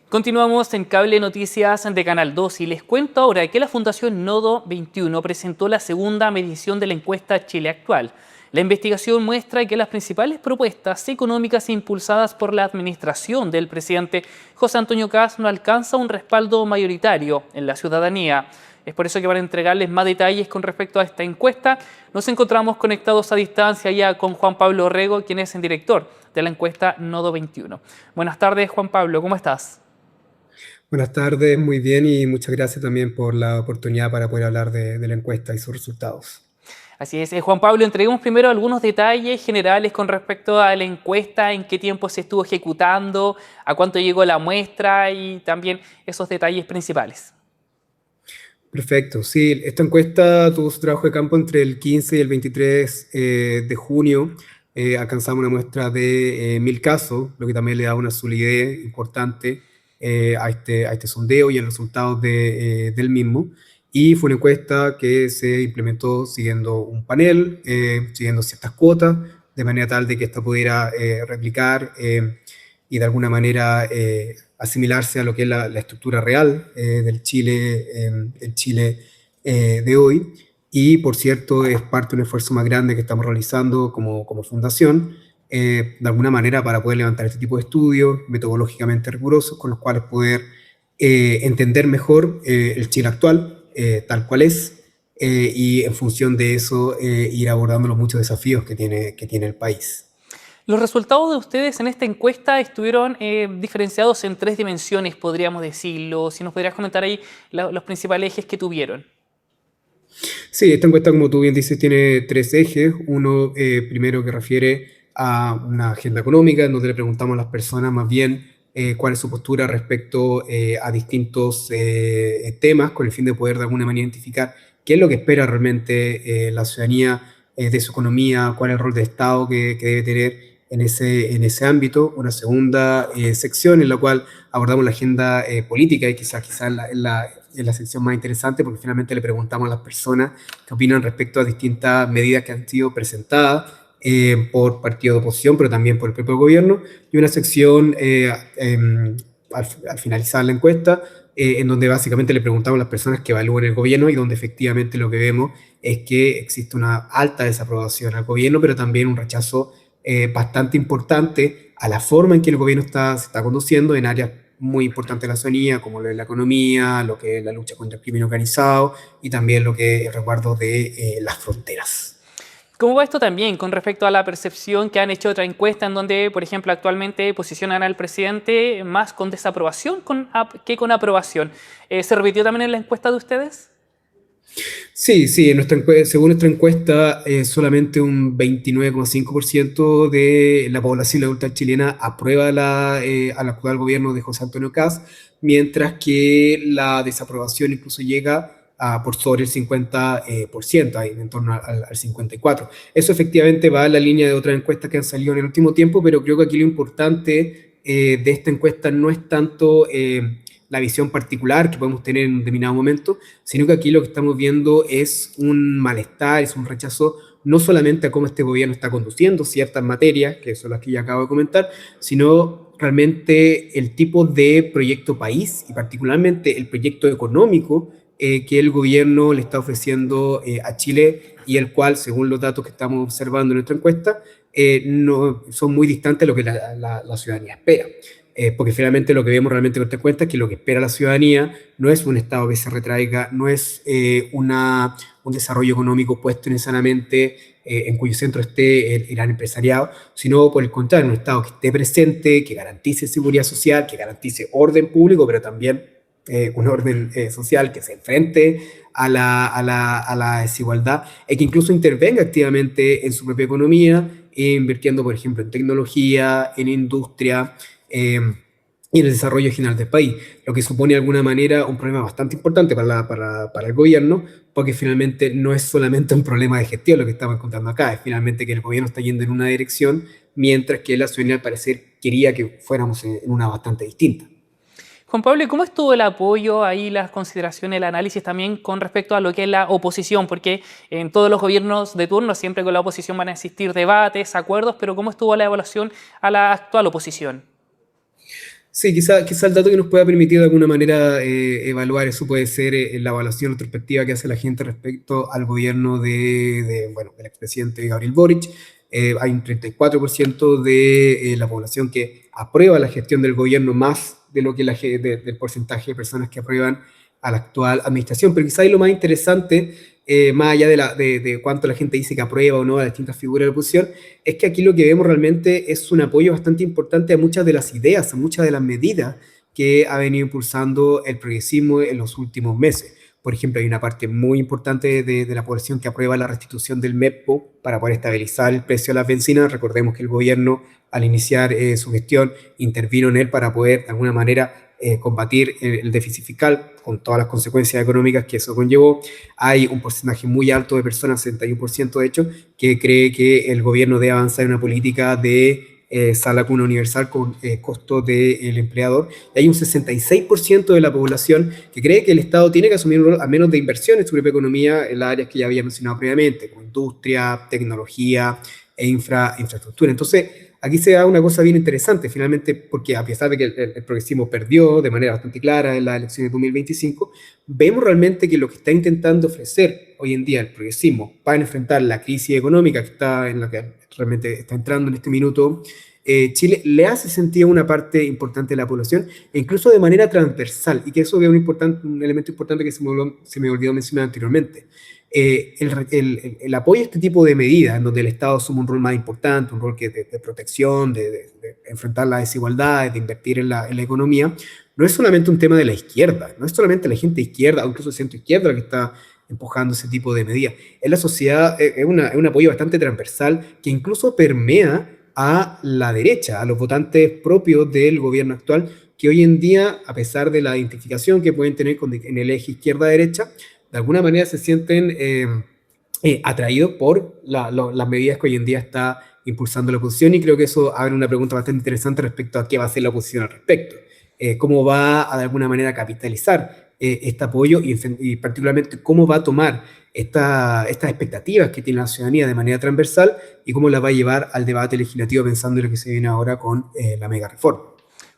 Continuamos en Cable Noticias de Canal 2 y les cuento ahora que la Fundación Nodo 21 presentó la segunda medición de la encuesta Chile Actual. La investigación muestra que las principales propuestas económicas impulsadas por la administración del presidente José Antonio Kast no alcanzan un respaldo mayoritario en la ciudadanía. Es por eso que para entregarles más detalles con respecto a esta encuesta, nos encontramos conectados a distancia ya con Juan Pablo Orrego, quien es el director de la encuesta Nodo 21. Buenas tardes, Juan Pablo, ¿cómo estás? Buenas tardes, muy bien y muchas gracias también por la oportunidad para poder hablar de la encuesta y sus resultados. Así es, Juan Pablo, entreguemos primero algunos detalles generales con respecto a la encuesta, en qué tiempo se estuvo ejecutando, a cuánto llegó la muestra y también esos detalles principales. Perfecto, sí, esta encuesta tuvo su trabajo de campo entre el 15 y el 23 de junio. Alcanzamos una muestra de 1000 casos, lo que también le da una solidez importante a este sondeo y a los resultados del mismo. Y fue una encuesta que se implementó siguiendo un panel, siguiendo ciertas cuotas, de manera tal de que esta pudiera replicar y de alguna manera asimilarse a lo que es la estructura real del Chile, el Chile de hoy. Y, por cierto, es parte de un esfuerzo más grande que estamos realizando como fundación, de alguna manera para poder levantar este tipo de estudios metodológicamente rigurosos, con los cuales poder entender mejor el Chile actual, tal cual es, y en función de eso ir abordando los muchos desafíos que tiene el país. Los resultados de ustedes en esta encuesta estuvieron diferenciados en tres dimensiones, podríamos decirlo. Si nos podrías comentar ahí los principales ejes que tuvieron. Sí, esta encuesta, como tú bien dices, tiene tres ejes. Uno, primero, que refiere a una agenda económica, en donde le preguntamos a las personas más bien cuál es su postura respecto a distintos temas, con el fin de poder de alguna manera identificar qué es lo que espera realmente la ciudadanía de su economía, cuál es el rol de Estado que debe tener en ese ámbito. Una segunda sección en la cual abordamos la agenda política y quizás en la sección más interesante, porque finalmente le preguntamos a las personas qué opinan respecto a distintas medidas que han sido presentadas por partidos de oposición, pero también por el propio gobierno, y una sección al finalizar la encuesta, en donde básicamente le preguntamos a las personas que evalúan el gobierno y donde efectivamente lo que vemos es que existe una alta desaprobación al gobierno, pero también un rechazo bastante importante a la forma en que el gobierno se está conduciendo en áreas muy importantes de la ciudadanía, como lo es la economía, lo que es la lucha contra el crimen organizado y también lo que es el resguardo de las fronteras. ¿Cómo va esto también con respecto a la percepción que han hecho otra encuesta en donde, por ejemplo, actualmente posicionan al presidente más con desaprobación que con aprobación? ¿Se repitió también en la encuesta de ustedes? Sí, sí, según nuestra encuesta, solamente un 29,5% de la población adulta chilena aprueba al actual gobierno de José Antonio Kast, mientras que la desaprobación incluso llega a por sobre el 50%, ahí en torno al 54%. Eso efectivamente va en la línea de otras encuestas que han salido en el último tiempo, pero creo que aquí lo importante de esta encuesta no es tanto la visión particular que podemos tener en un determinado momento, sino que aquí lo que estamos viendo es un malestar, es un rechazo no solamente a cómo este gobierno está conduciendo ciertas materias, que son las que ya acabo de comentar, sino realmente el tipo de proyecto país y particularmente el proyecto económico que el gobierno le está ofreciendo a Chile y el cual, según los datos que estamos observando en nuestra encuesta, no, son muy distantes de lo que la ciudadanía espera. Porque finalmente lo que vemos realmente con esta encuesta es que lo que espera la ciudadanía no es un Estado que se retraiga, no es un desarrollo económico puesto necesariamente en cuyo centro esté el gran empresariado, sino por el contrario, un Estado que esté presente, que garantice seguridad social, que garantice orden público, pero también un orden social que se enfrente a la desigualdad y que incluso intervenga activamente en su propia economía, invirtiendo, por ejemplo, en tecnología, en industria, y en el desarrollo general del país, lo que supone de alguna manera un problema bastante importante para el gobierno, porque finalmente no es solamente un problema de gestión lo que estamos encontrando acá, es finalmente que el gobierno está yendo en una dirección, mientras que la ciudadanía al parecer quería que fuéramos en una bastante distinta. Juan Pablo, ¿y cómo estuvo el apoyo ahí, las consideraciones, el análisis también con respecto a lo que es la oposición? Porque en todos los gobiernos de turno siempre con la oposición van a existir debates, acuerdos, pero ¿cómo estuvo la evaluación a la actual oposición? Sí, quizá el dato que nos pueda permitir de alguna manera evaluar eso puede ser la evaluación retrospectiva que hace la gente respecto al gobierno bueno, del expresidente Gabriel Boric. Hay un 34% de la población que aprueba la gestión del gobierno, más de lo que del porcentaje de personas que aprueban a la actual administración. Pero quizá ahí lo más interesante, más allá de cuánto la gente dice que aprueba o no a las distintas figuras de la oposición, es que aquí lo que vemos realmente es un apoyo bastante importante a muchas de las ideas, a muchas de las medidas que ha venido impulsando el progresismo en los últimos meses. Por ejemplo, hay una parte muy importante de la población que aprueba la restitución del MEPO para poder estabilizar el precio de las bencinas. Recordemos que el gobierno, al iniciar su gestión, intervino en él para poder, de alguna manera, combatir el déficit fiscal con todas las consecuencias económicas que eso conllevó. Hay un porcentaje muy alto de personas, 61% de hecho, que cree que el gobierno debe avanzar en una política de sala cuna universal con costo del empleador. Y hay un 66% de la población que cree que el Estado tiene que asumir un rol, al menos de inversión en su propia economía, en las áreas que ya había mencionado previamente, como industria, tecnología e infraestructura. Entonces, aquí se da una cosa bien interesante, finalmente, porque a pesar de que el progresismo perdió de manera bastante clara en las elecciones de 2025, vemos realmente que lo que está intentando ofrecer hoy en día el progresismo para enfrentar la crisis económica que está en la que realmente está entrando en este minuto, Chile le hace sentido a una parte importante de la población, e incluso de manera transversal, y que eso es un elemento importante que se me olvidó mencionar anteriormente. El apoyo a este tipo de medidas, en donde el Estado asume un rol más importante, un rol de protección, de enfrentar las desigualdades, de invertir en la economía, no es solamente un tema de la izquierda, no es solamente la gente izquierda o incluso centro izquierda que está empujando ese tipo de medidas. En la sociedad es un apoyo bastante transversal que incluso permea a la derecha, a los votantes propios del gobierno actual, que hoy en día, a pesar de la identificación que pueden tener en el eje izquierda-derecha, de alguna manera se sienten atraídos por las medidas que hoy en día está impulsando la oposición, y creo que eso abre una pregunta bastante interesante respecto a qué va a hacer la oposición al respecto. Cómo va a de alguna manera capitalizar este apoyo y particularmente cómo va a tomar estas expectativas que tiene la ciudadanía de manera transversal y cómo las va a llevar al debate legislativo pensando en lo que se viene ahora con la mega reforma.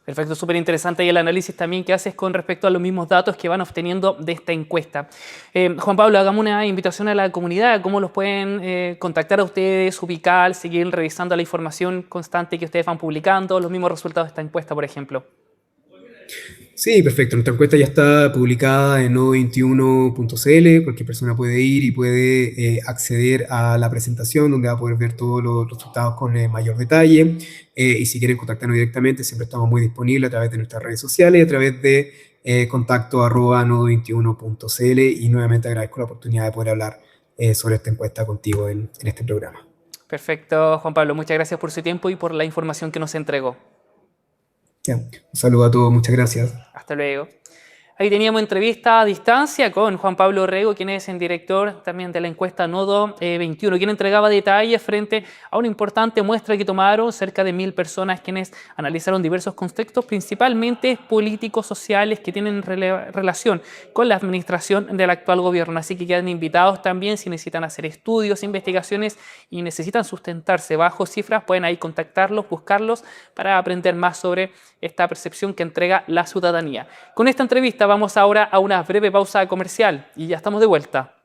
Perfecto, súper interesante y el análisis también que haces con respecto a los mismos datos que van obteniendo de esta encuesta. Juan Pablo, hagamos una invitación a la comunidad, cómo los pueden contactar a ustedes, ubicar, seguir revisando la información constante que ustedes van publicando, los mismos resultados de esta encuesta, por ejemplo. Sí, perfecto. Nuestra encuesta ya está publicada en nodo21.cl. Cualquier persona puede ir y puede acceder a la presentación donde va a poder ver todos los resultados con mayor detalle. Y si quieren contactarnos directamente, siempre estamos muy disponibles a través de nuestras redes sociales y a través de contacto@nodo21.cl. Y nuevamente agradezco la oportunidad de poder hablar sobre esta encuesta contigo en este programa. Perfecto, Juan Pablo. Muchas gracias por su tiempo y por la información que nos entregó. Ya. Un saludo a todos, muchas gracias. Hasta luego. Ahí teníamos entrevista a distancia con Juan Pablo Rego, quien es el director también de la encuesta Nodo 21, quien entregaba detalles frente a una importante muestra que tomaron cerca de 1000 personas, quienes analizaron diversos contextos, principalmente políticos, sociales, que tienen relación con la administración del actual gobierno. Así que quedan invitados también, si necesitan hacer estudios, investigaciones y necesitan sustentarse bajo cifras, pueden ahí contactarlos, buscarlos para aprender más sobre esta percepción que entrega la ciudadanía. Con esta entrevista vamos ahora a una breve pausa comercial y ya estamos de vuelta.